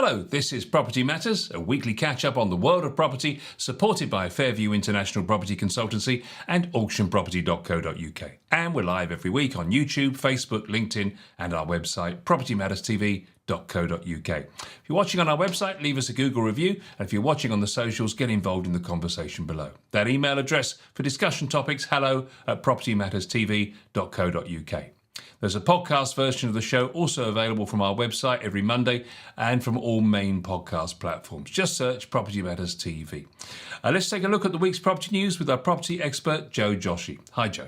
Hello, this is Property Matters, a weekly catch-up on the world of property, supported by Fairview International Property Consultancy and auctionproperty.co.uk. And we're live every week on YouTube, Facebook, LinkedIn, and our website, propertymatterstv.co.uk. If you're watching on our website, leave us a Google review, and if you're watching on the socials, get involved in the conversation below. That email address for discussion topics, hello@propertymatterstv.co.uk. There's a podcast version of the show also available from our website every Monday and from all main podcast platforms. Just search Property Matters TV. Let's take a look at the week's property news with our property expert, Joe Joshi. Hi, Joe.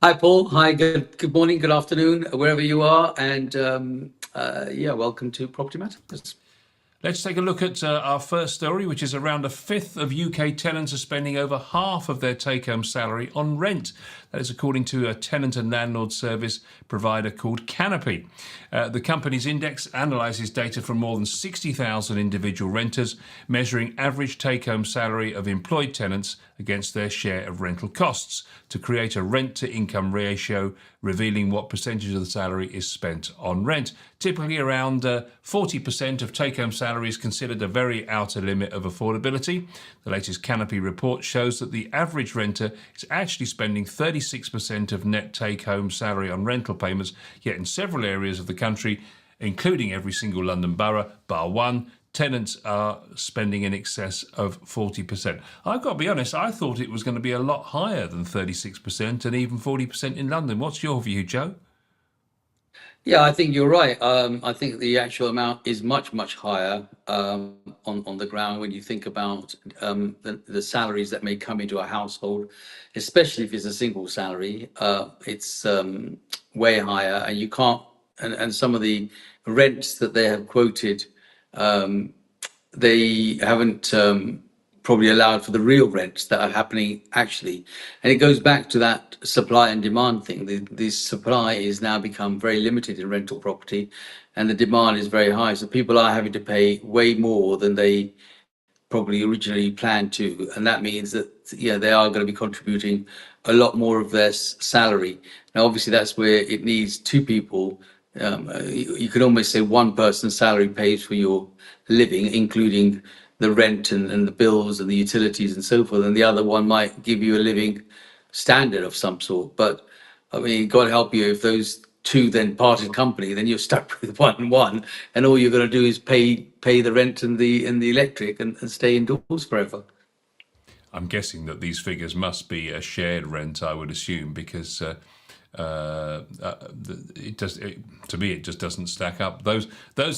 Hi, Paul. Hi, good morning, good afternoon, wherever you are. And welcome to Property Matters. Let's take a look at our first story, which is around a fifth of UK tenants are spending over half of their take-home salary on rent. That is according to a tenant and landlord service provider called Canopy. The company's index analyses data from more than 60,000 individual renters, measuring average take-home salary of employed tenants against their share of rental costs to create a rent-to-income ratio, revealing what percentage of the salary is spent on rent. Typically around 40% of take-home salary is considered a very outer limit of affordability. The latest Canopy report shows that the average renter is actually spending 36% of net take-home salary on rental payments, yet in several areas of the country, including every single London borough, bar one, tenants are spending in excess of 40%. I've got to be honest, I thought it was going to be a lot higher than 36% and even 40% in London. What's your view, Joe? Yeah, I think you're right. I think the actual amount is much, much higher on the ground when you think about the salaries that may come into a household, especially if it's a single salary. It's way higher, and you can't. And some of the rents that they have quoted, they haven't probably allowed for the real rents that are happening actually. And it goes back to that supply and demand thing. The supply is now become very limited in rental property, and the demand is very high. So people are having to pay way more than they probably originally planned to. And that means that, they are going to be contributing a lot more of their salary. Now, obviously, that's where it needs two people. You could almost say one person's salary pays for your living, including the rent and the bills and the utilities and so forth, and the other one might give you a living standard of some sort. But I mean, God help you if those two then parted company, then you're stuck with one, and all you're going to do is pay the rent and the electric and stay indoors forever. I'm guessing that these figures must be a shared rent, I would assume, because to me it just doesn't stack up. Those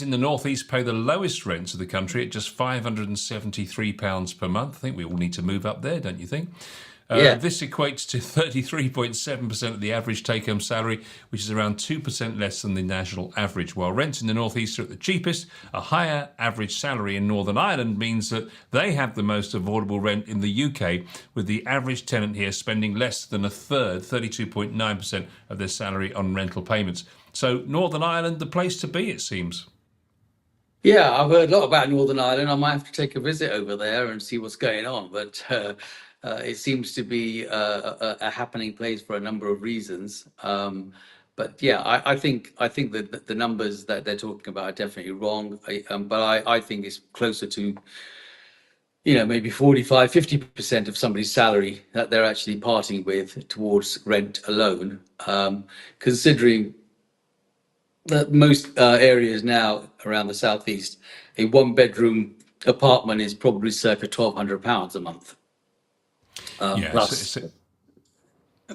in the northeast pay the lowest rents of the country at just £573 per month. I think we all need to move up there, don't you think? This equates to 33.7% of the average take-home salary, which is around 2% less than the national average. While rents in the northeast are at the cheapest, a higher average salary in Northern Ireland means that they have the most affordable rent in the UK, with the average tenant here spending less than a third, 32.9% of their salary on rental payments. So Northern Ireland, the place to be, it seems. Yeah, I've heard a lot about Northern Ireland. I might have to take a visit over there and see what's going on. But it seems to be a happening place for a number of reasons. But yeah, I think that the numbers that they're talking about are definitely wrong. But I think it's closer to, maybe 45-50% of somebody's salary that they're actually parting with towards rent alone, considering that most areas now around the southeast, a one-bedroom apartment is probably circa £1,200 a month,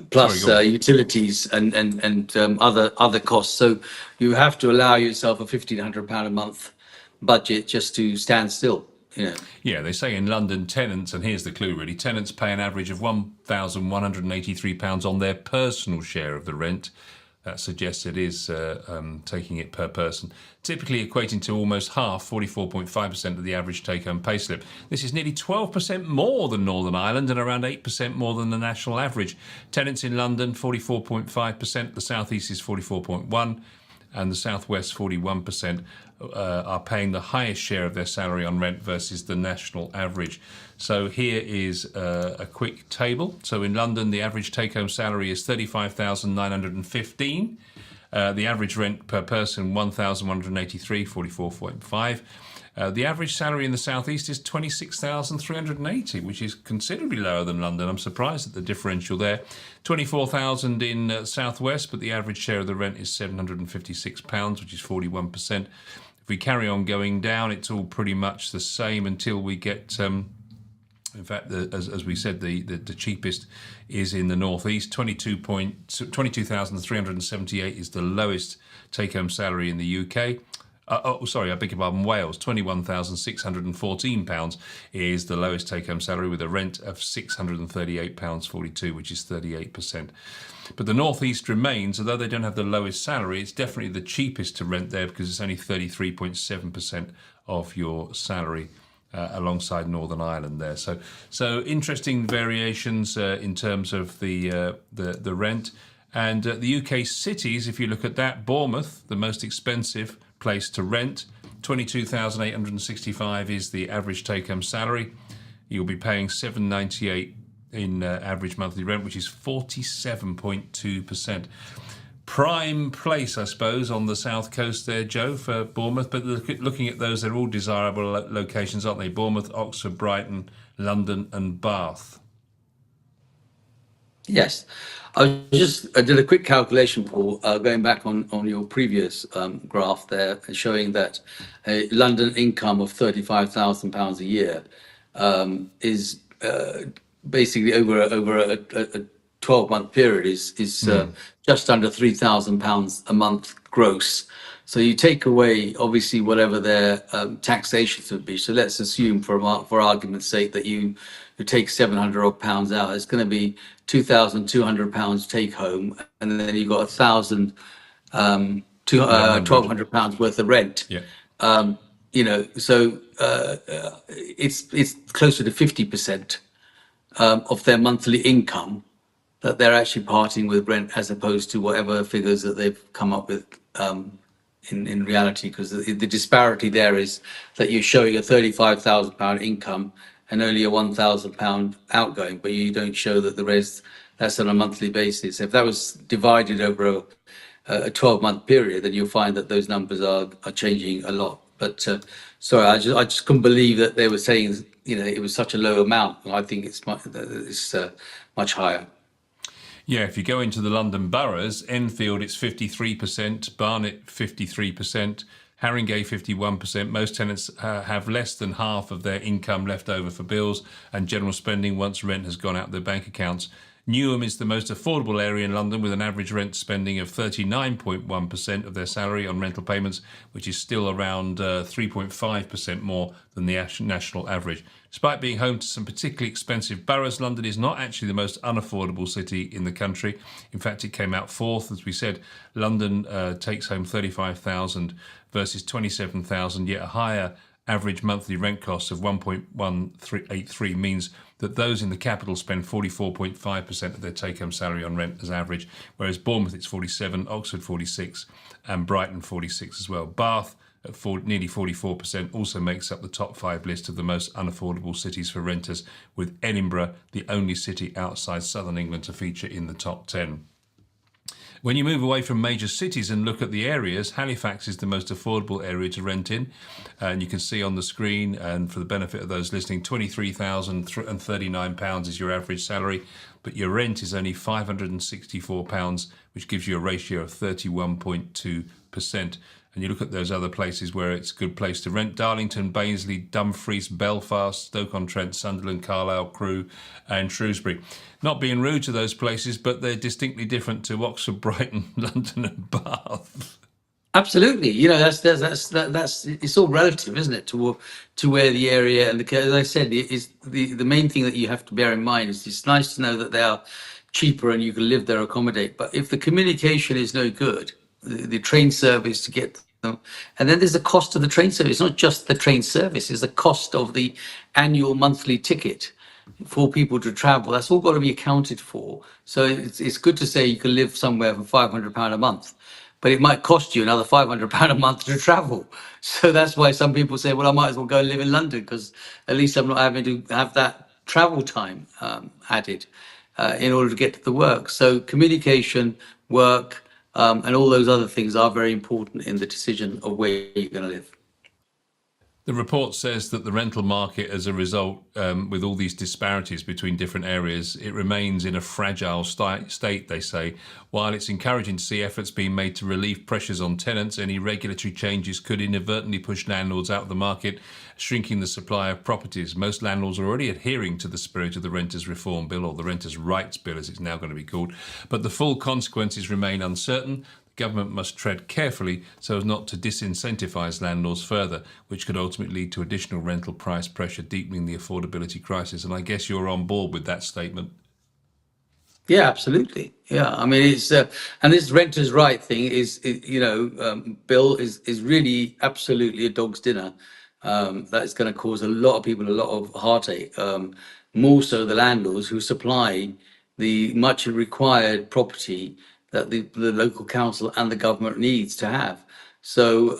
plus utilities and other costs. So you have to allow yourself a £1,500 a month budget just to stand still. Yeah, they say in London, tenants, and here's the clue really, tenants pay an average of £1,183 on their personal share of the rent. That suggests it is taking it per person, typically equating to almost half, 44.5% of the average take-home payslip. This is nearly 12% more than Northern Ireland and around 8% more than the national average. Tenants in London, 44.5%, the South East is 44.1%, and the South West, 41%, are paying the highest share of their salary on rent versus the national average. So here is a quick table. So in London, the average take-home salary is £35,915. The average rent per person, 1,183, 44.5. The average salary in the southeast is 26,380, which is considerably lower than London. I'm surprised at the differential there. 24,000 in southwest, but the average share of the rent is £756, which is 41%. If we carry on going down, it's all pretty much the same until we get. In fact, as we said, the cheapest is in the northeast. 22,378 is the lowest take-home salary in the UK. I beg your pardon, Wales, £21,614 is the lowest take-home salary with a rent of £638.42, which is 38%. But the northeast remains, although they don't have the lowest salary, it's definitely the cheapest to rent there because it's only 33.7% of your salary. Alongside Northern Ireland there, so interesting variations in terms of the rent, and the UK cities. If you look at that, Bournemouth, the most expensive place to rent, 22,865 is the average take-home salary. You'll be paying £798 in average monthly rent, which is 47.2%. Prime place, I suppose, on the south coast there, Joe, for Bournemouth. But looking at those, they're all desirable locations, aren't they? Bournemouth, Oxford, Brighton, London and Bath. Yes. I did a quick calculation, Paul, going back on your previous graph there, showing that a London income of £35,000 a year is basically over a 12-month period is just under £3,000 a month gross. So you take away obviously whatever their taxations would be. So let's assume for argument's sake that you take £700 out. It's going to be £2,200 take home, and then you've got £1,200 worth of rent. Yeah. So it's closer to 50% of their monthly income that they're actually parting with rent, as opposed to whatever figures that they've come up with in reality, because the disparity there is that you're showing a £35,000 income and only a £1,000 outgoing, but you don't show that the rest, that's on a monthly basis. If that was divided over a 12-month period, then you'll find that those numbers are changing a lot. But sorry, I just couldn't believe that they were saying, it was such a low amount. I think it's much higher. Yeah, if you go into the London boroughs, Enfield it's 53%, Barnet 53%, Haringey 51%. Most tenants have less than half of their income left over for bills and general spending once rent has gone out of their bank accounts. Newham is the most affordable area in London with an average rent spending of 39.1% of their salary on rental payments, which is still around 3.5% more than the national average. Despite being home to some particularly expensive boroughs, London is not actually the most unaffordable city in the country. In fact, it came out fourth. As we said, London takes home £35,000 versus £27,000, yet a higher average monthly rent cost of 1.183 means that those in the capital spend 44.5% of their take-home salary on rent as average, whereas Bournemouth it's 47, Oxford 46, and Brighton 46 as well. Bath at nearly 44% also makes up the top 5 list of the most unaffordable cities for renters, with Edinburgh the only city outside southern England to feature in the top 10. When you move away from major cities and look at the areas, Halifax is the most affordable area to rent in. And you can see on the screen, and for the benefit of those listening, £23,039 is your average salary, but your rent is only £564, which gives you a ratio of 31.2%. And you look at those other places where it's a good place to rent: Darlington, Barnsley, Dumfries, Belfast, Stoke-on-Trent, Sunderland, Carlisle, Crewe and Shrewsbury. Not being rude to those places, but they're distinctly different to Oxford, Brighton, London and Bath. Absolutely, that's it's all relative, isn't it, to where the area and as I said, is the main thing that you have to bear in mind is it's nice to know that they are cheaper and you can live there, accommodate. But if the communication is no good, the train service to get them, and then there's the cost of the train service. It's not just the train service; it's the cost of the annual monthly ticket for people to travel. That's all got to be accounted for. So it's good to say you can live somewhere for £500 a month, but it might cost you another £500 a month to travel. So that's why some people say, well, I might as well go and live in London because at least I'm not having to have that travel time added in order to get to the work. So communication, work, and all those other things are very important in the decision of where you're going to live. The report says that the rental market, as a result, with all these disparities between different areas, it remains in a fragile state, they say. While it's encouraging to see efforts being made to relieve pressures on tenants, any regulatory changes could inadvertently push landlords out of the market, shrinking the supply of properties. Most landlords are already adhering to the spirit of the Renters Reform Bill, or the Renters' Rights Bill, as it's now going to be called. But the full consequences remain uncertain. Government must tread carefully so as not to disincentivise landlords further, which could ultimately lead to additional rental price pressure, deepening the affordability crisis. And I guess you're on board with that statement. Yeah, absolutely. Yeah, I mean, it's and this renters' right thing bill is really absolutely a dog's dinner. That is going to cause a lot of people a lot of heartache. More so the landlords who supply the much required property that the local council and the government needs to have. So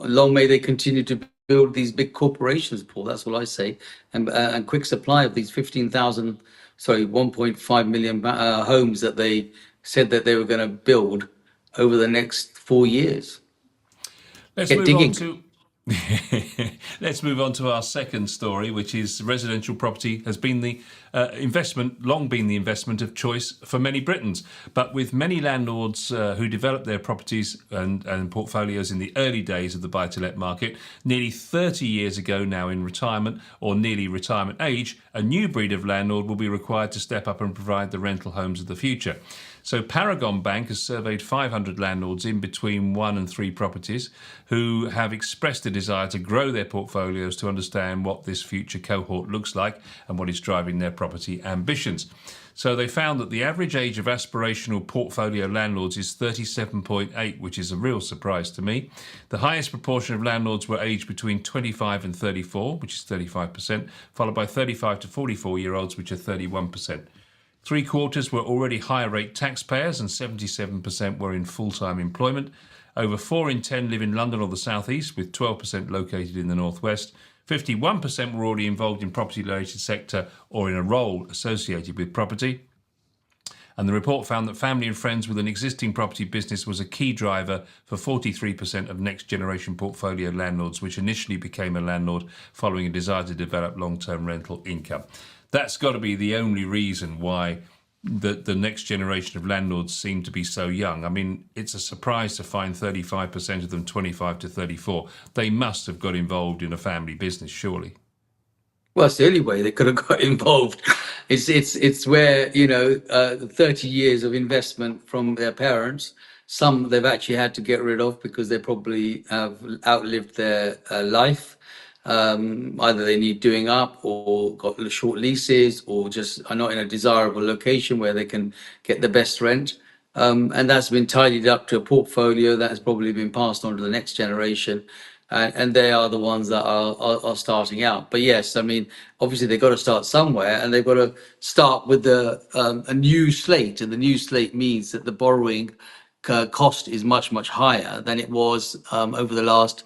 long may they continue to build these big corporations, Paul. That's what I say, and quick supply of these 15,000, sorry, 1.5 million homes that they said that they were going to build over the next 4 years. Let's Get move on digging. to let's move on to our second story, which is residential property has been the long been the investment of choice for many Britons. But with many landlords who developed their properties and portfolios in the early days of the buy-to-let market, nearly 30 years ago now in retirement or nearly retirement age, a new breed of landlord will be required to step up and provide the rental homes of the future. So Paragon Bank has surveyed 500 landlords in between 1 and 3 properties who have expressed a desire to grow their portfolios to understand what this future cohort looks like and what is driving their property ambitions. So they found that the average age of aspirational portfolio landlords is 37.8, which is a real surprise to me. The highest proportion of landlords were aged between 25 and 34, which is 35%, followed by 35 to 44-year-olds, which are 31%. 3/4 were already higher rate taxpayers and 77% were in full-time employment. Over 4 in 10 live in London or the South East, with 12% located in the North West. 51% were already involved in property-related sector or in a role associated with property. And the report found that family and friends with an existing property business was a key driver for 43% of next generation portfolio landlords, which initially became a landlord following a desire to develop long-term rental income. That's got to be the only reason why the next generation of landlords seem to be so young. I mean, it's a surprise to find 35% of them 25 to 34. They must have got involved in a family business, surely. Well, it's the only way they could have got involved. It's where 30 years of investment from their parents. Some they've actually had to get rid of because they probably have outlived their life. Either they need doing up or got short leases or just are not in a desirable location where they can get the best rent. And that's been tidied up to a portfolio that has probably been passed on to the next generation. And they are the ones that are starting out. But yes, I mean, obviously they've got to start somewhere and they've got to start with a new slate. And the new slate means that the borrowing cost is much, much higher than it was over the last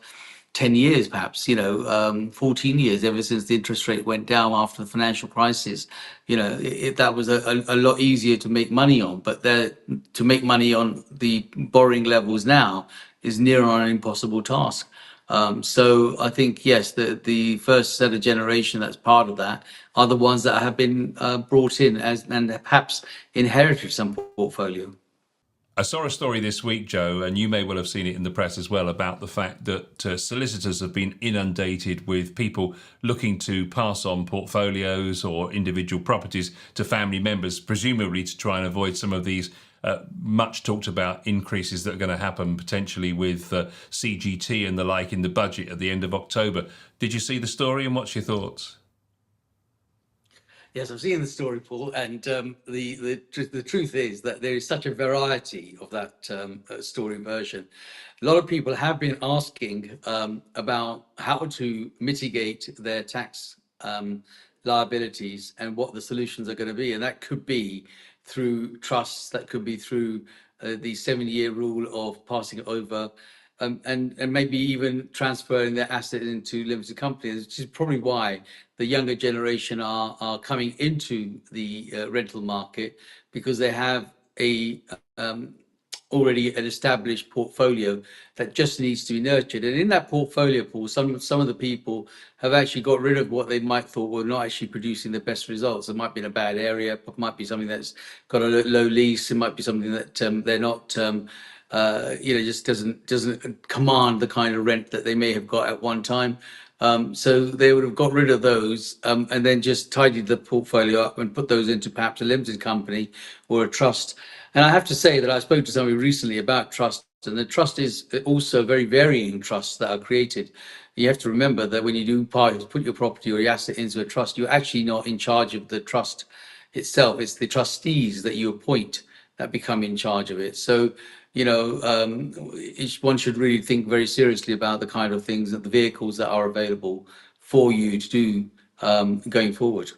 10 years, perhaps, 14 years, ever since the interest rate went down after the financial crisis. That was a lot easier to make money on, but to make money on the borrowing levels now is near on an impossible task. So I think, yes, the first set of generation that's part of that are the ones that have been brought in and perhaps inherited some portfolio. I saw a story this week, Joe, and you may well have seen it in the press as well, about the fact that solicitors have been inundated with people looking to pass on portfolios or individual properties to family members, presumably to try and avoid some of these much talked about increases that are going to happen potentially with CGT and the like in the budget at the end of October. Did you see the story and what's your thoughts? Yes, I've seen the story, Paul, and the truth is that there is such a variety of that story version. A lot of people have been asking about how to mitigate their tax liabilities and what the solutions are going to be, and that could be through trusts, that could be through the 7-year rule of passing it over. And maybe even transferring their assets into limited companies, which is probably why the younger generation are coming into the rental market, because they have already an established portfolio that just needs to be nurtured. And in that portfolio pool, some of the people have actually got rid of what they might thought were not actually producing the best results. It might be in a bad area, it might be something that's got a low lease, it might be something that they're not just doesn't command the kind of rent that they may have got at one time. So they would have got rid of those and then just tidied the portfolio up and put those into perhaps a limited company or a trust. And I have to say that I spoke to somebody recently about trust, and the trust is also very varying trusts that are created. You have to remember that when you do put your property or your asset into a trust, you're actually not in charge of the trust itself. It's the trustees that you appoint that become in charge of it. So, each one should really think very seriously about the kind of things that the vehicles that are available for you to do going forward.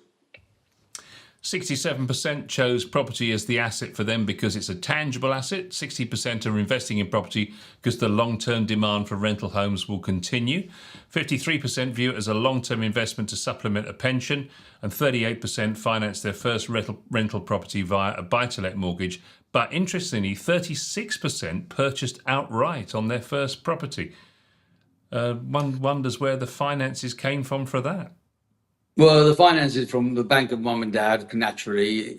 67% chose property as the asset for them because it's a tangible asset. 60% are investing in property because the long-term demand for rental homes will continue. 53% view it as a long-term investment to supplement a pension, and 38% finance their first rental property via a buy-to-let mortgage. But interestingly, 36% purchased outright on their first property. One wonders where the finances came from for that. Well, the finances from the bank of mum and dad naturally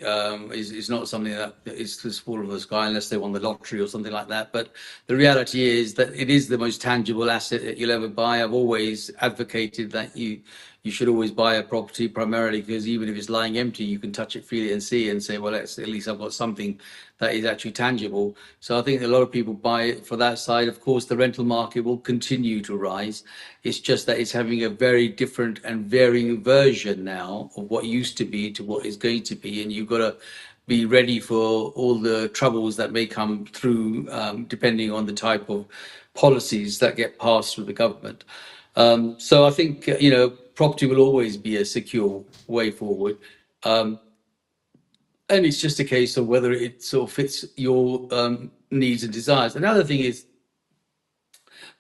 is not something that is just fall of the sky unless they won the lottery or something like that. But the reality is that it is the most tangible asset that you'll ever buy. I've always advocated that you should always buy a property primarily because even if it's lying empty, you can touch it, feel it, and see it and say, well, at least I've got something that is actually tangible. So I think a lot of people buy it for that side. Of course, the rental market will continue to rise. It's just that it's having a very different and varying version now of what used to be to what is going to be. And you've got to be ready for all the troubles that may come through, depending on the type of policies that get passed through the government. So I think, property will always be a secure way forward. And it's just a case of whether it sort of fits your needs and desires. Another thing is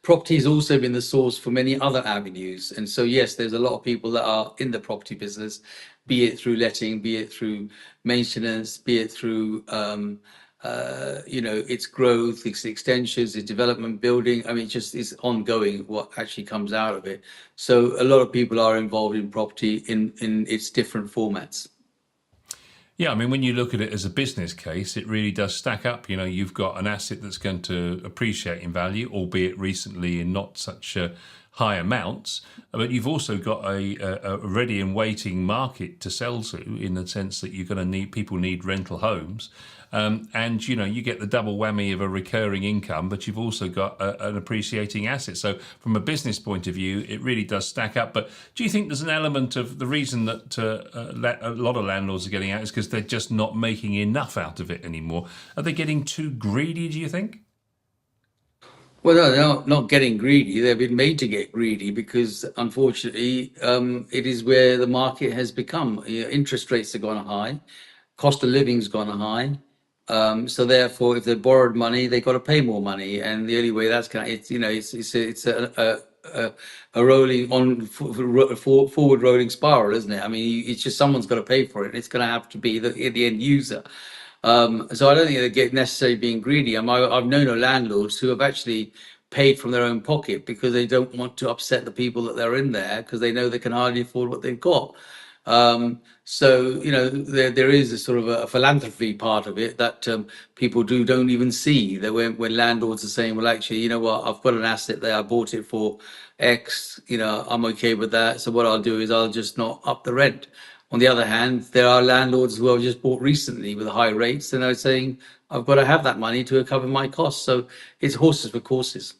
property has also been the source for many other avenues. And so, yes, there's a lot of people that are in the property business, be it through letting, be it through maintenance, be it through, its growth, its extensions, its development, building. I mean, just it's ongoing what actually comes out of it. So a lot of people are involved in property in its different formats. Yeah, I mean, when you look at it as a business case, it really does stack up. You've got an asset that's going to appreciate in value, albeit recently in not such high amounts, but you've also got a ready and waiting market to sell to, in the sense that you're going to people need rental homes. And you get the double whammy of a recurring income, but you've also got an appreciating asset. So from a business point of view, it really does stack up. But do you think there's an element of the reason that a lot of landlords are getting out is because they're just not making enough out of it anymore? Are they getting too greedy, do you think? Well, no, they're not getting greedy. They've been made to get greedy because, unfortunately, it is where the market has become. Interest rates have gone high, cost of living's gone high. So therefore, if they borrowed money, they got to pay more money, and the only way that's going to, it's a rolling on forward rolling spiral, isn't it? I mean, it's just someone's got to pay for it, and it's going to have to be the end user. So I don't think they get necessarily being greedy. I've known landlords who have actually paid from their own pocket because they don't want to upset the people that they're in there because they know they can hardly afford what they've got. So there is a sort of a philanthropy part of it that people don't even see. That when landlords are saying, well, actually, you know what, I've got an asset there, I bought it for X, I'm okay with that. So what I'll do is I'll just not up the rent. On the other hand, there are landlords who have just bought recently with high rates, and are saying, I've got to have that money to cover my costs. So it's horses for courses.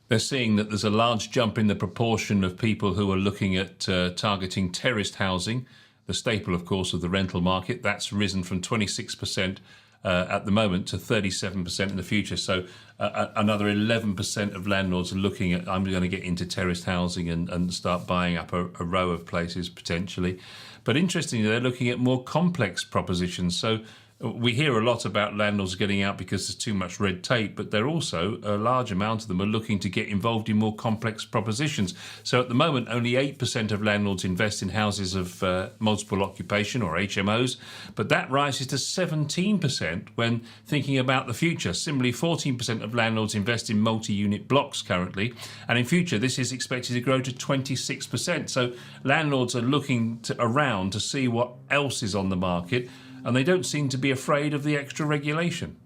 They're seeing that there's a large jump in the proportion of people who are looking at targeting terraced housing, the staple, of course, of the rental market. That's risen from 26% at the moment to 37% in the future. So another 11% of landlords are looking at, I'm going to get into terraced housing and start buying up a row of places potentially. But interestingly, they're looking at more complex propositions. So We hear a lot about landlords getting out because there's too much red tape, but they're also, a large amount of them are looking to get involved in more complex propositions. So at the moment, only 8% of landlords invest in houses of multiple occupation, or HMOs, but that rises to 17% when thinking about the future. Similarly, 14% of landlords invest in multi-unit blocks currently, and in future this is expected to grow to 26%. So landlords are looking around to see what else is on the market, and they don't seem to be afraid of the extra regulation.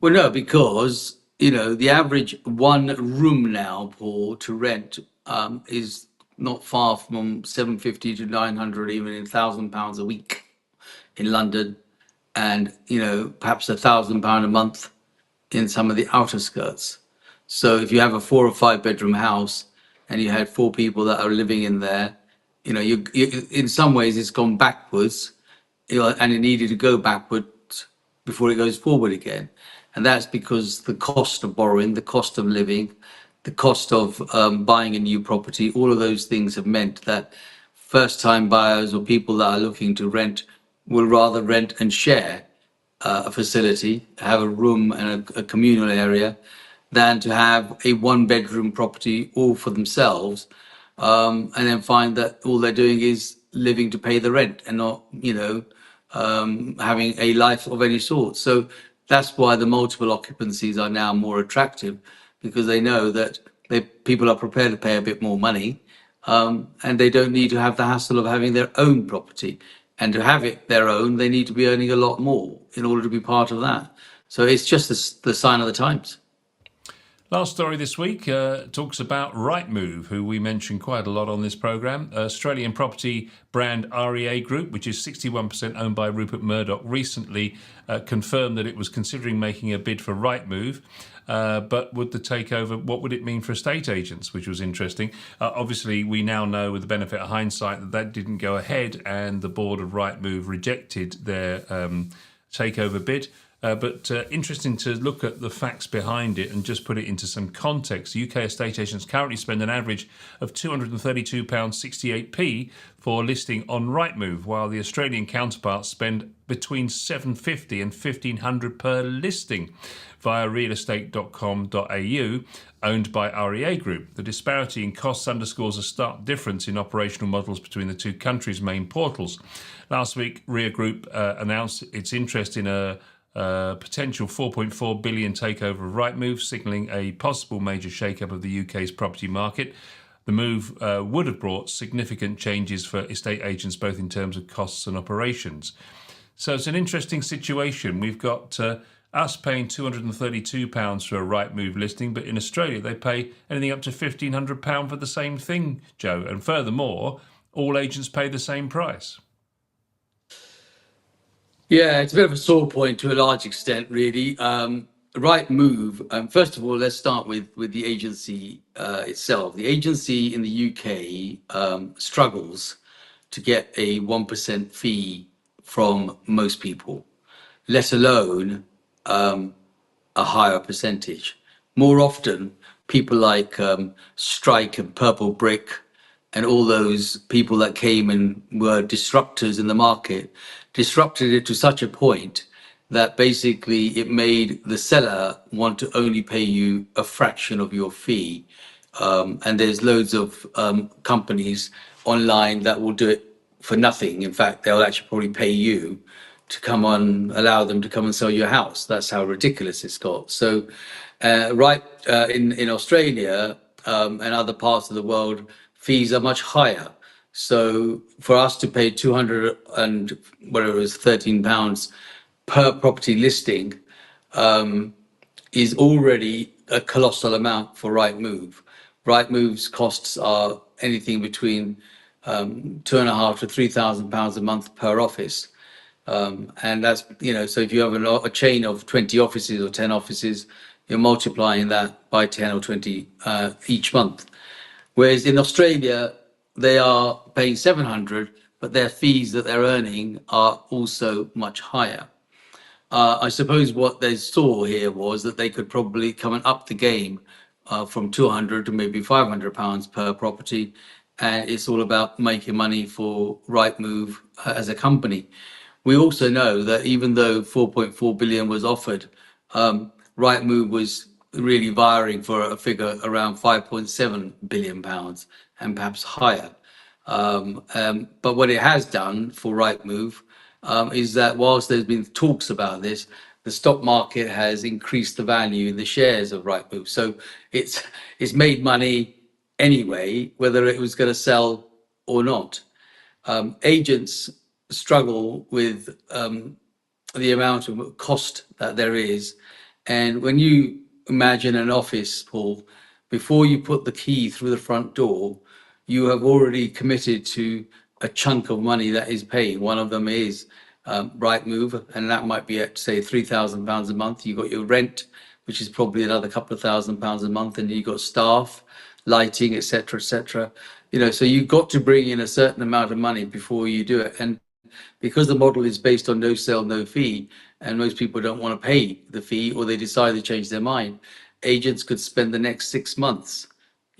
Well, no, because the average one room now, Paul, to rent is not far from 750 to 900, even £1,000 a week in London, and perhaps £1,000 a month in some of the outer skirts. So if you have a 4 or 5 bedroom house and you had 4 people that are living in there, you in some ways it's gone backwards, and it needed to go backwards before it goes forward again. And that's because the cost of borrowing, the cost of living, the cost of buying a new property, all of those things have meant that first time buyers or people that are looking to rent will rather rent and share a facility, have a room and a communal area, than to have a 1 bedroom property all for themselves, and then find that all they're doing is living to pay the rent and not, having a life of any sort. So that's why the multiple occupancies are now more attractive, because they know that people are prepared to pay a bit more money, and they don't need to have the hassle of having their own property. And to have it their own, they need to be earning a lot more in order to be part of that. So it's just the sign of the times. Last story this week talks about Rightmove, who we mentioned quite a lot on this programme. Australian property brand REA Group, which is 61% owned by Rupert Murdoch, recently confirmed that it was considering making a bid for Rightmove. But would the takeover, what would it mean for estate agents, which was interesting. Obviously, we now know with the benefit of hindsight that didn't go ahead, and the board of Rightmove rejected their takeover bid. But interesting to look at the facts behind it and just put it into some context. UK estate agents currently spend an average of £232.68p for listing on Rightmove, while the Australian counterparts spend between £750 and £1,500 per listing via realestate.com.au, owned by REA Group. The disparity in costs underscores a stark difference in operational models between the two countries' main portals. Last week, REA Group announced its interest in a potential £4.4 billion takeover of Rightmove, signalling a possible major shake-up of the UK's property market. The move would have brought significant changes for estate agents, both in terms of costs and operations. So it's an interesting situation. We've got us paying £232 for a Rightmove listing, but in Australia they pay anything up to £1,500 for the same thing, Joe. And furthermore, all agents pay the same price. Yeah, it's a bit of a sore point to a large extent, really. Rightmove. First of all, let's start with the agency itself. The agency in the UK struggles to get a 1% fee from most people, let alone a higher percentage. More often, people like Strike and Purple Brick and all those people that came and were disruptors in the market disrupted it to such a point that basically it made the seller want to only pay you a fraction of your fee. And there's loads of companies online that will do it for nothing. In fact, they'll actually probably pay you to come on, allow them to come and sell your house. That's how ridiculous it's got. So, in Australia and other parts of the world, fees are much higher. So for us to pay 200 and whatever it is, £13 per property listing is already a colossal amount for Rightmove. Rightmove's costs are anything between £2,500 to £3,000 a month per office. And that's, so if you have a chain of 20 offices or 10 offices, you're multiplying that by 10 or 20 each month. Whereas in Australia, they are paying 700, but their fees that they're earning are also much higher. I suppose what they saw here was that they could probably come and up the game from 200 to maybe £500 per property. And it's all about making money for Rightmove as a company. We also know that even though 4.4 billion was offered, Rightmove was really vying for a figure around 5.7 billion pounds and perhaps higher. But what it has done for Rightmove is that whilst there's been talks about this, the stock market has increased the value in the shares of Rightmove. So it's made money anyway, whether it was going to sell or not. Agents struggle with the amount of cost that there is. And when you imagine an office, Paul, before you put the key through the front door, you have already committed to a chunk of money that is paid. One of them is Rightmove, and that might be at, say, £3,000 a month. You've got your rent, which is probably another couple of £1,000s a month, and you've got staff, lighting, etc., etc. So you've got to bring in a certain amount of money before you do it. And because the model is based on no sale, no fee, and most people don't want to pay the fee or they decide to change their mind, agents could spend the next 6 months,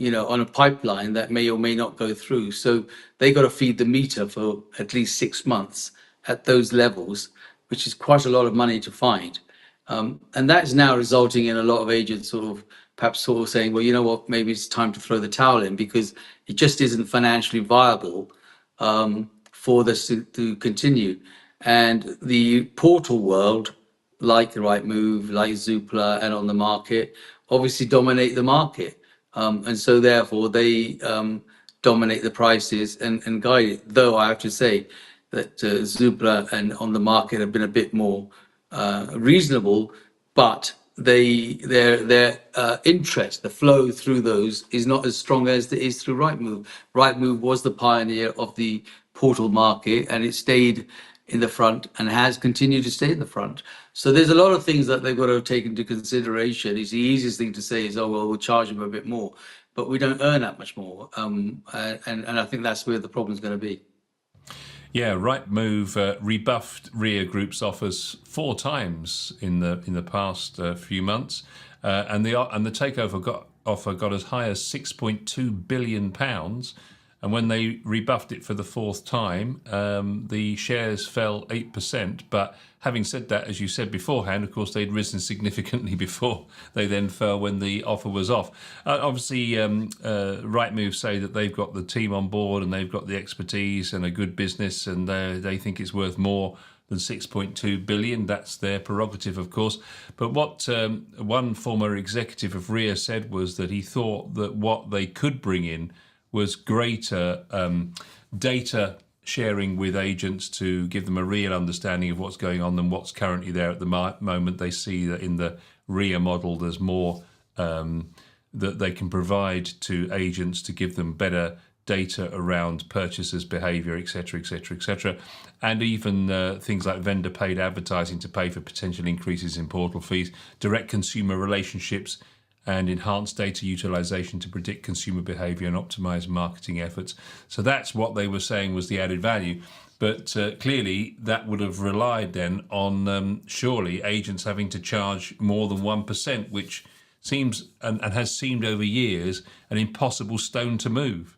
on a pipeline that may or may not go through. So they got to feed the meter for at least 6 months at those levels, which is quite a lot of money to find. And that is now resulting in a lot of agents perhaps saying, well, you know what, maybe it's time to throw the towel in because it just isn't financially viable for this to continue. And the portal world, like Rightmove, like Zoopla, and On the Market, obviously dominate the market. And so therefore they dominate the prices and guide it. Though I have to say that Zoopla and On the Market have been a bit more reasonable, but their interest, the flow through those is not as strong as it is through Rightmove. Rightmove was the pioneer of the portal market, and it stayed in the front and has continued to stay in the front. So there's a lot of things that they've got to take into consideration. It's the easiest thing to say is, oh well, we'll charge them a bit more, but we don't earn that much more, and I think that's where the problem's going to be. Yeah, Rightmove rebuffed RIA Group's offers 4 times in the past few months, and the takeover offer got as high as £6.2 billion. And when they rebuffed it for the 4th time, the shares fell 8%. But having said that, as you said beforehand, of course, they'd risen significantly before they then fell when the offer was off. Obviously, Rightmove say that they've got the team on board and they've got the expertise and a good business, and they think it's worth more than 6.2 billion. That's their prerogative, of course. But what one former executive of RIA said was that he thought that what they could bring in was greater data sharing with agents to give them a real understanding of what's going on than what's currently there at the moment. They see that in the RIA model, there's more that they can provide to agents to give them better data around purchasers' behaviour, etc., etc., etc., and even things like vendor-paid advertising to pay for potential increases in portal fees, direct consumer relationships, and enhanced data utilization to predict consumer behavior and optimize marketing efforts. So that's what they were saying was the added value. But clearly that would have relied then on surely agents having to charge more than 1%, which seems and has seemed over years an impossible stone to move.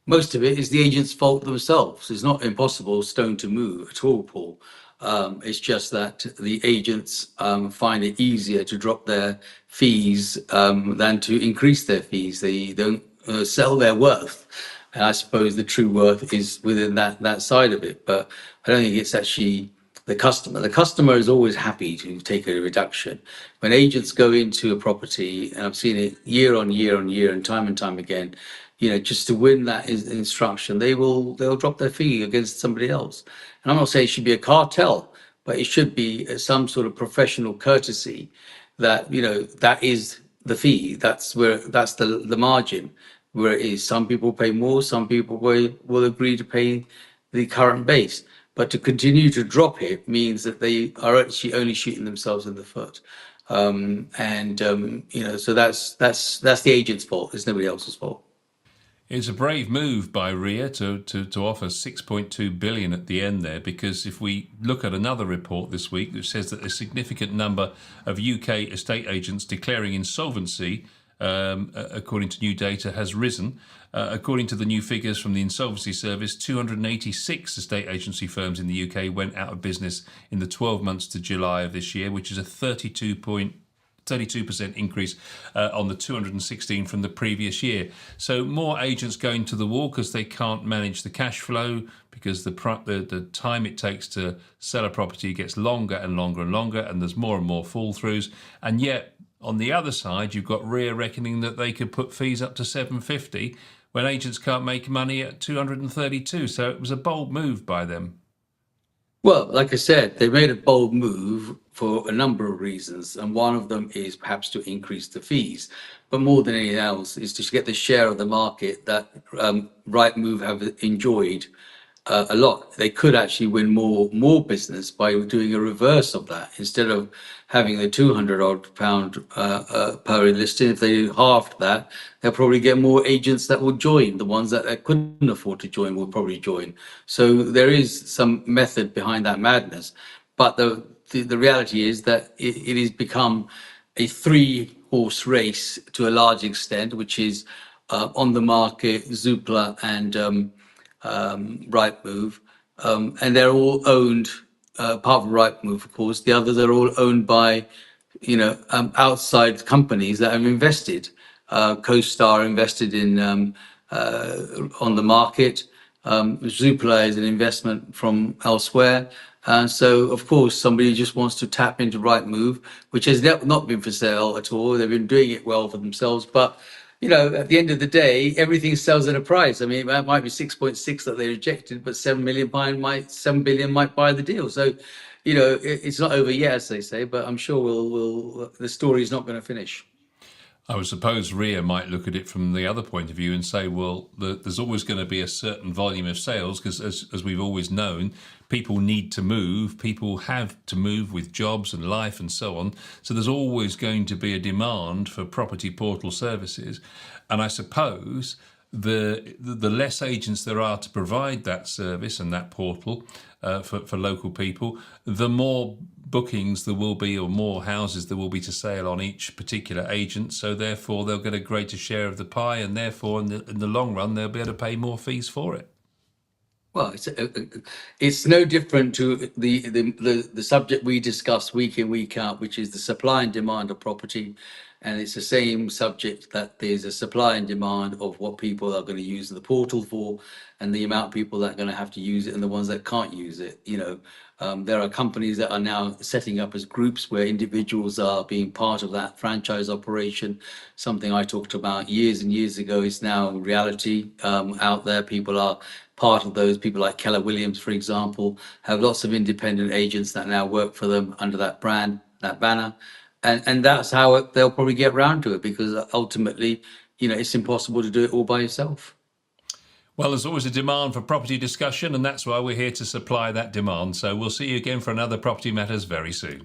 Most of it is the agent's fault themselves. It's not impossible stone to move at all, Paul. It's just that the agents find it easier to drop their fees than to increase their fees. They don't sell their worth. And I suppose the true worth is within that side of it. But I don't think it's actually the customer. The customer is always happy to take a reduction. When agents go into a property, and I've seen it year on year on year and time again, just to win that instruction, they'll drop their fee against somebody else. And I'm not saying it should be a cartel, but it should be some sort of professional courtesy that, that is the fee. That's the margin where it is. Some people pay more, some people will agree to pay the current base. But to continue to drop it means that they are actually only shooting themselves in the foot. So that's the agent's fault. It's nobody else's fault. It's a brave move by RIA to offer 6.2 billion at the end there, because if we look at another report this week that says that a significant number of UK estate agents declaring insolvency according to new data, has risen. According to the new figures from the Insolvency Service, 286 estate agency firms in the UK went out of business in the 12 months to July of this year, which is a 32% increase on the 216 from the previous year. So more agents going to the wall because they can't manage the cash flow, because the time it takes to sell a property gets longer and longer and longer, and there's more and more fall throughs. And yet on the other side, you've got RIA reckoning that they could put fees up to 750 when agents can't make money at 232. So it was a bold move by them. Well, like I said, they made a bold move for a number of reasons, and one of them is perhaps to increase the fees. But more than anything else, is to get the share of the market that Rightmove have enjoyed a lot. They could actually win more business by doing a reverse of that. Instead of having the 200 odd pound per listing, if they halved that, they'll probably get more agents that will join. The ones that couldn't afford to join will probably join. So there is some method behind that madness. But the reality is that it has become a three-horse race to a large extent, which is on the market, Zoopla and Rightmove, and they're all owned, apart from Rightmove, of course, the others are all owned by, outside companies that have invested. CoStar invested in on the market. Zoopla is an investment from elsewhere. And so, of course, somebody just wants to tap into Rightmove, which has not been for sale at all. They've been doing it well for themselves, but at the end of the day, everything sells at a price. I mean, it might be 6.6 that they rejected, but 7 billion might buy the deal. So, it's not over yet, as they say, but I'm sure the story is not going to finish. I would suppose RIA might look at it from the other point of view and say, well, there's always going to be a certain volume of sales because, as we've always known, people need to move. People have to move with jobs and life and so on. So there's always going to be a demand for property portal services. And I suppose the less agents there are to provide that service and that portal for local people, the more bookings there will be, or more houses there will be to sale on each particular agent. So therefore they'll get a greater share of the pie, and therefore in the long run they'll be able to pay more fees for it. Well, it's no different to the subject we discuss week in, week out, which is the supply and demand of property. And it's the same subject, that there's a supply and demand of what people are going to use the portal for, and the amount of people that are going to have to use it and the ones that can't use it. There are companies that are now setting up as groups where individuals are being part of that franchise operation. Something I talked about years and years ago is now reality out there. People are part of those. People like Keller Williams, for example, have lots of independent agents that now work for them under that brand, that banner. And that's how they'll probably get round to it, because ultimately, it's impossible to do it all by yourself. Well, there's always a demand for property discussion, and that's why we're here to supply that demand. So we'll see you again for another Property Matters very soon.